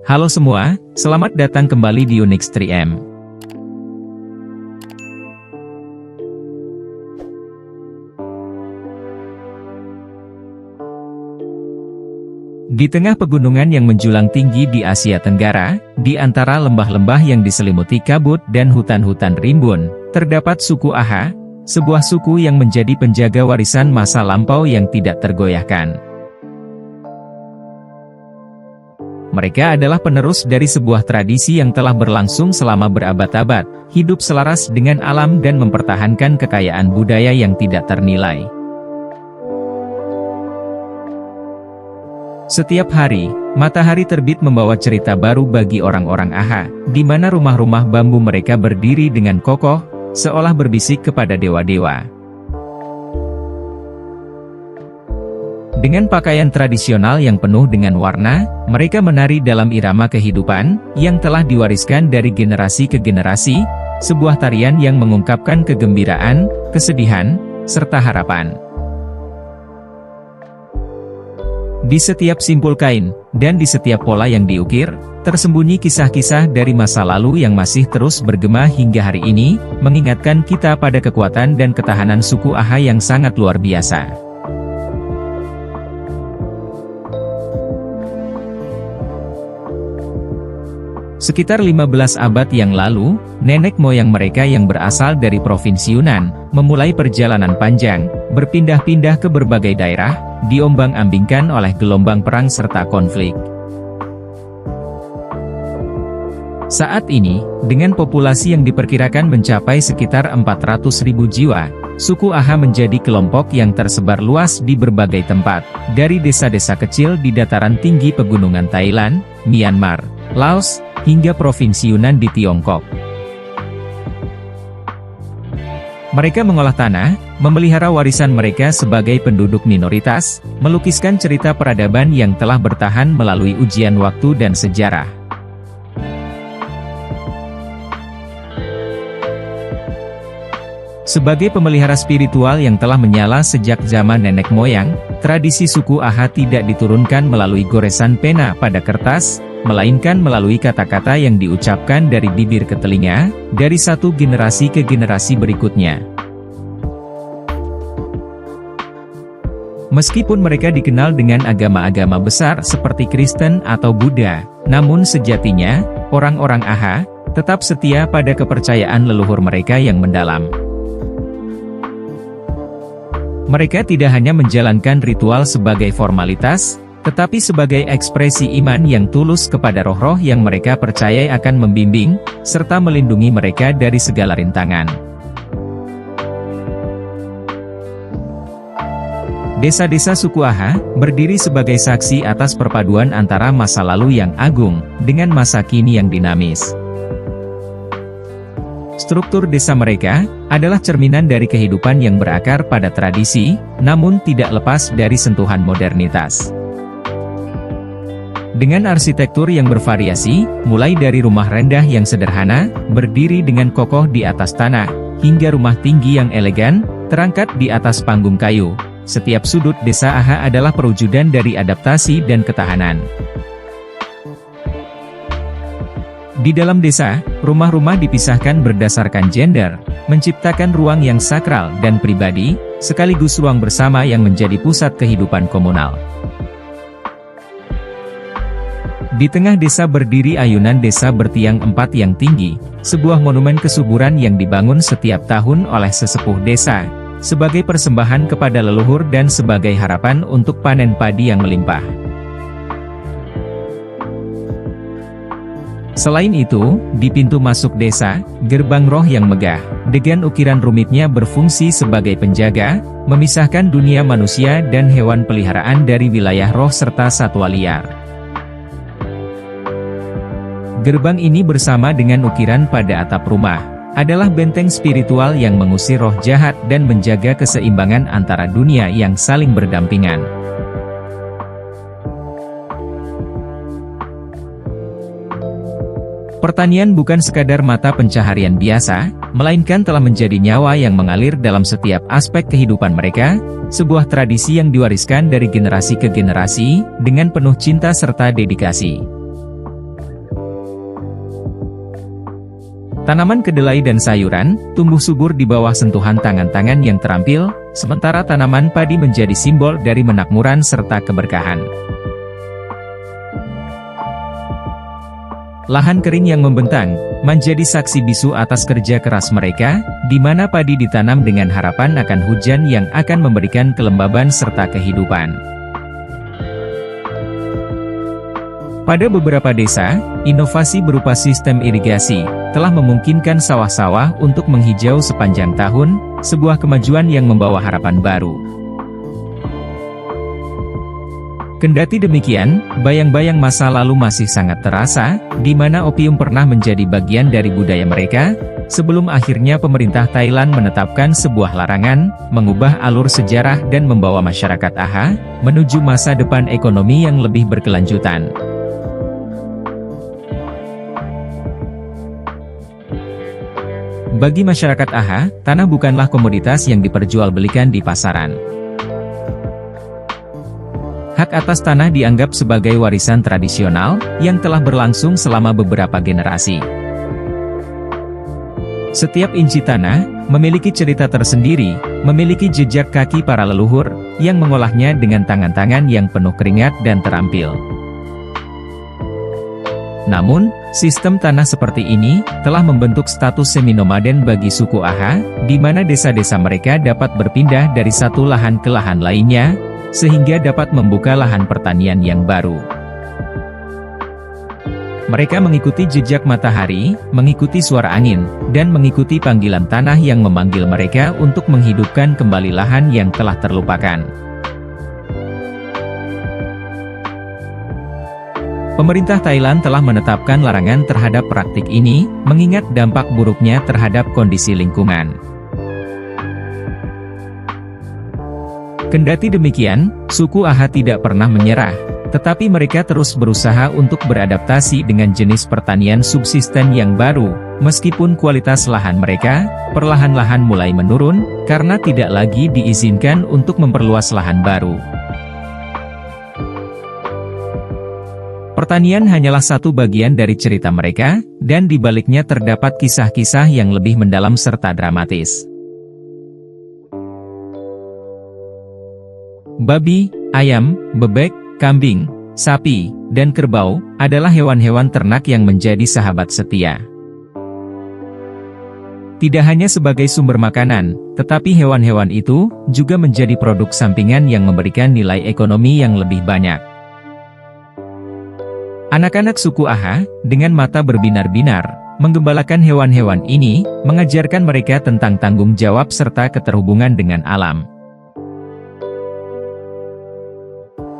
Halo semua, selamat datang kembali di Unix 3M. Di tengah pegunungan yang menjulang tinggi di Asia Tenggara, di antara lembah-lembah yang diselimuti kabut dan hutan-hutan rimbun, terdapat suku Aha, sebuah suku yang menjadi penjaga warisan masa lampau yang tidak tergoyahkan. Mereka adalah penerus dari sebuah tradisi yang telah berlangsung selama berabad-abad, hidup selaras dengan alam dan mempertahankan kekayaan budaya yang tidak ternilai. Setiap hari, matahari terbit membawa cerita baru bagi orang-orang Aha, di mana rumah-rumah bambu mereka berdiri dengan kokoh, seolah berbisik kepada dewa-dewa. Dengan pakaian tradisional yang penuh dengan warna, mereka menari dalam irama kehidupan, yang telah diwariskan dari generasi ke generasi, sebuah tarian yang mengungkapkan kegembiraan, kesedihan, serta harapan. Di setiap simpul kain, dan di setiap pola yang diukir, tersembunyi kisah-kisah dari masa lalu yang masih terus bergema hingga hari ini, mengingatkan kita pada kekuatan dan ketahanan suku Aha yang sangat luar biasa. Sekitar 15 abad yang lalu, nenek moyang mereka yang berasal dari Provinsi Yunnan, memulai perjalanan panjang, berpindah-pindah ke berbagai daerah, diombang-ambingkan oleh gelombang perang serta konflik. Saat ini, dengan populasi yang diperkirakan mencapai sekitar 400.000 jiwa, suku Aha menjadi kelompok yang tersebar luas di berbagai tempat, dari desa-desa kecil di dataran tinggi pegunungan Thailand, Myanmar, Laos, hingga Provinsi Yunnan di Tiongkok. Mereka mengolah tanah, memelihara warisan mereka sebagai penduduk minoritas, melukiskan cerita peradaban yang telah bertahan melalui ujian waktu dan sejarah. Sebagai pemelihara spiritual yang telah menyala sejak zaman nenek moyang, tradisi suku Aha tidak diturunkan melalui goresan pena pada kertas, melainkan melalui kata-kata yang diucapkan dari bibir ke telinga, dari satu generasi ke generasi berikutnya. Meskipun mereka dikenal dengan agama-agama besar seperti Kristen atau Buddha, namun sejatinya, orang-orang Aha tetap setia pada kepercayaan leluhur mereka yang mendalam. Mereka tidak hanya menjalankan ritual sebagai formalitas, tetapi sebagai ekspresi iman yang tulus kepada roh-roh yang mereka percaya akan membimbing, serta melindungi mereka dari segala rintangan. Desa-desa suku Aha berdiri sebagai saksi atas perpaduan antara masa lalu yang agung, dengan masa kini yang dinamis. Struktur desa mereka adalah cerminan dari kehidupan yang berakar pada tradisi, namun tidak lepas dari sentuhan modernitas. Dengan arsitektur yang bervariasi, mulai dari rumah rendah yang sederhana, berdiri dengan kokoh di atas tanah, hingga rumah tinggi yang elegan, terangkat di atas panggung kayu, setiap sudut desa Aha adalah perwujudan dari adaptasi dan ketahanan. Di dalam desa, rumah-rumah dipisahkan berdasarkan gender, menciptakan ruang yang sakral dan pribadi, sekaligus ruang bersama yang menjadi pusat kehidupan komunal. Di tengah desa berdiri ayunan desa bertiang 4 yang tinggi, sebuah monumen kesuburan yang dibangun setiap tahun oleh sesepuh desa, sebagai persembahan kepada leluhur dan sebagai harapan untuk panen padi yang melimpah. Selain itu, di pintu masuk desa, gerbang roh yang megah, dengan ukiran rumitnya berfungsi sebagai penjaga, memisahkan dunia manusia dan hewan peliharaan dari wilayah roh serta satwa liar. Gerbang ini bersama dengan ukiran pada atap rumah, adalah benteng spiritual yang mengusir roh jahat dan menjaga keseimbangan antara dunia yang saling berdampingan. Pertanian bukan sekadar mata pencaharian biasa, melainkan telah menjadi nyawa yang mengalir dalam setiap aspek kehidupan mereka, sebuah tradisi yang diwariskan dari generasi ke generasi, dengan penuh cinta serta dedikasi. Tanaman kedelai dan sayuran tumbuh subur di bawah sentuhan tangan-tangan yang terampil, sementara tanaman padi menjadi simbol dari kemakmuran serta keberkahan. Lahan kering yang membentang menjadi saksi bisu atas kerja keras mereka, di mana padi ditanam dengan harapan akan hujan yang akan memberikan kelembaban serta kehidupan. Pada beberapa desa, inovasi berupa sistem irigasi telah memungkinkan sawah-sawah untuk menghijau sepanjang tahun, sebuah kemajuan yang membawa harapan baru. Kendati demikian, bayang-bayang masa lalu masih sangat terasa, di mana opium pernah menjadi bagian dari budaya mereka, sebelum akhirnya pemerintah Thailand menetapkan sebuah larangan, mengubah alur sejarah dan membawa masyarakat AHA menuju masa depan ekonomi yang lebih berkelanjutan. Bagi masyarakat AHA, tanah bukanlah komoditas yang diperjualbelikan di pasaran. Hak atas tanah dianggap sebagai warisan tradisional, yang telah berlangsung selama beberapa generasi. Setiap inci tanah, memiliki cerita tersendiri, memiliki jejak kaki para leluhur, yang mengolahnya dengan tangan-tangan yang penuh keringat dan terampil. Namun, sistem tanah seperti ini telah membentuk status semi-nomaden bagi suku AHA, di mana desa-desa mereka dapat berpindah dari satu lahan ke lahan lainnya, sehingga dapat membuka lahan pertanian yang baru. Mereka mengikuti jejak matahari, mengikuti suara angin, dan mengikuti panggilan tanah yang memanggil mereka untuk menghidupkan kembali lahan yang telah terlupakan. Pemerintah Thailand telah menetapkan larangan terhadap praktik ini, mengingat dampak buruknya terhadap kondisi lingkungan. Kendati demikian, suku AHA tidak pernah menyerah, tetapi mereka terus berusaha untuk beradaptasi dengan jenis pertanian subsisten yang baru, meskipun kualitas lahan mereka perlahan-lahan mulai menurun, karena tidak lagi diizinkan untuk memperluas lahan baru. Pertanian hanyalah satu bagian dari cerita mereka, dan di baliknya terdapat kisah-kisah yang lebih mendalam serta dramatis. Babi, ayam, bebek, kambing, sapi, dan kerbau adalah hewan-hewan ternak yang menjadi sahabat setia. Tidak hanya sebagai sumber makanan, tetapi hewan-hewan itu juga menjadi produk sampingan yang memberikan nilai ekonomi yang lebih banyak. Anak-anak suku AHA, dengan mata berbinar-binar, menggembalakan hewan-hewan ini, mengajarkan mereka tentang tanggung jawab serta keterhubungan dengan alam.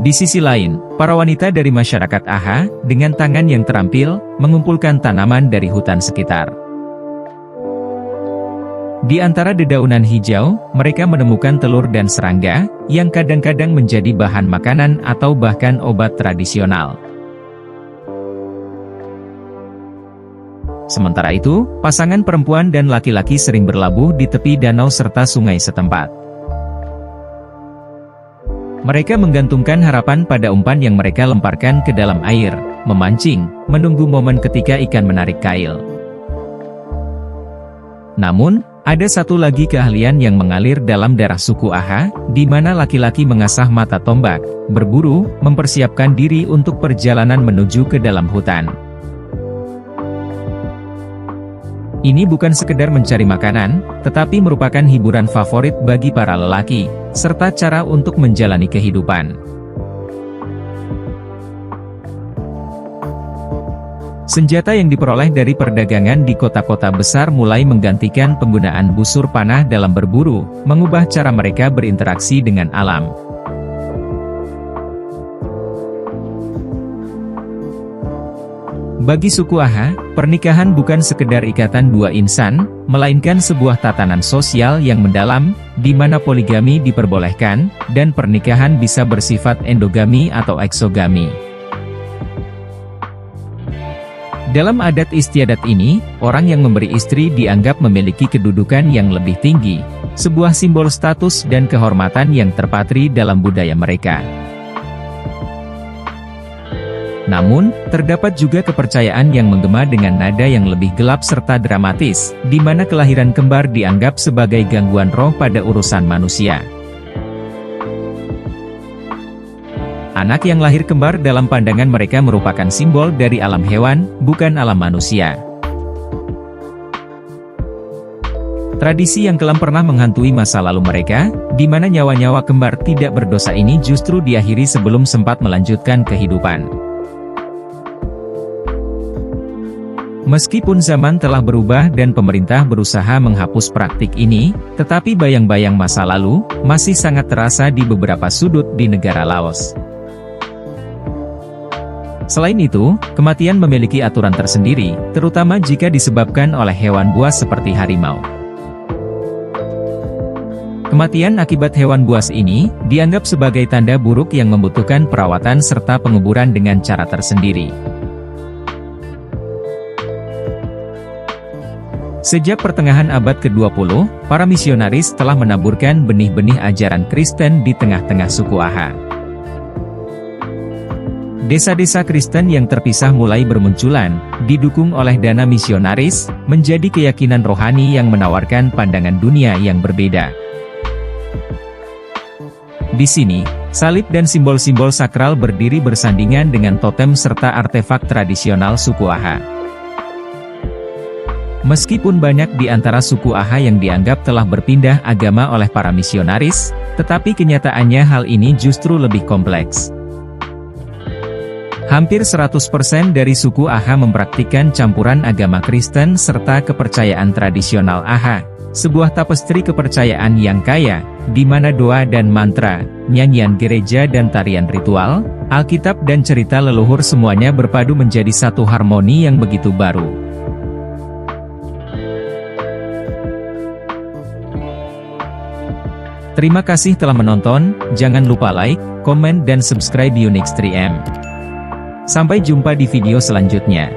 Di sisi lain, para wanita dari masyarakat AHA, dengan tangan yang terampil, mengumpulkan tanaman dari hutan sekitar. Di antara dedaunan hijau, mereka menemukan telur dan serangga, yang kadang-kadang menjadi bahan makanan atau bahkan obat tradisional. Sementara itu, pasangan perempuan dan laki-laki sering berlabuh di tepi danau serta sungai setempat. Mereka menggantungkan harapan pada umpan yang mereka lemparkan ke dalam air, memancing, menunggu momen ketika ikan menarik kail. Namun, ada satu lagi keahlian yang mengalir dalam darah suku AHA, di mana laki-laki mengasah mata tombak, berburu, mempersiapkan diri untuk perjalanan menuju ke dalam hutan. Ini bukan sekedar mencari makanan, tetapi merupakan hiburan favorit bagi para lelaki, serta cara untuk menjalani kehidupan. Senjata yang diperoleh dari perdagangan di kota-kota besar mulai menggantikan penggunaan busur panah dalam berburu, mengubah cara mereka berinteraksi dengan alam. Bagi suku AHA, pernikahan bukan sekedar ikatan dua insan, melainkan sebuah tatanan sosial yang mendalam, di mana poligami diperbolehkan, dan pernikahan bisa bersifat endogami atau eksogami. Dalam adat istiadat ini, orang yang memberi istri dianggap memiliki kedudukan yang lebih tinggi, sebuah simbol status dan kehormatan yang terpatri dalam budaya mereka. Namun, terdapat juga kepercayaan yang menggema dengan nada yang lebih gelap serta dramatis, di mana kelahiran kembar dianggap sebagai gangguan roh pada urusan manusia. Anak yang lahir kembar dalam pandangan mereka merupakan simbol dari alam hewan, bukan alam manusia. Tradisi yang kelam pernah menghantui masa lalu mereka, di mana nyawa-nyawa kembar tidak berdosa ini justru diakhiri sebelum sempat melanjutkan kehidupan. Meskipun zaman telah berubah dan pemerintah berusaha menghapus praktik ini, tetapi bayang-bayang masa lalu masih sangat terasa di beberapa sudut di negara Laos. Selain itu, kematian memiliki aturan tersendiri, terutama jika disebabkan oleh hewan buas seperti harimau. Kematian akibat hewan buas ini dianggap sebagai tanda buruk yang membutuhkan perawatan serta penguburan dengan cara tersendiri. Sejak pertengahan abad ke-20, para misionaris telah menaburkan benih-benih ajaran Kristen di tengah-tengah suku Aha. Desa-desa Kristen yang terpisah mulai bermunculan, didukung oleh dana misionaris, menjadi keyakinan rohani yang menawarkan pandangan dunia yang berbeda. Di sini, salib dan simbol-simbol sakral berdiri bersandingan dengan totem serta artefak tradisional suku Aha. Meskipun banyak di antara suku Aha yang dianggap telah berpindah agama oleh para misionaris, tetapi kenyataannya hal ini justru lebih kompleks. Hampir 100% dari suku Aha mempraktikkan campuran agama Kristen serta kepercayaan tradisional Aha, sebuah tapestri kepercayaan yang kaya, di mana doa dan mantra, nyanyian gereja dan tarian ritual, Alkitab dan cerita leluhur semuanya berpadu menjadi satu harmoni yang begitu baru. Terima kasih telah menonton, jangan lupa like, komen dan subscribe Unix 3M. Sampai jumpa di video selanjutnya.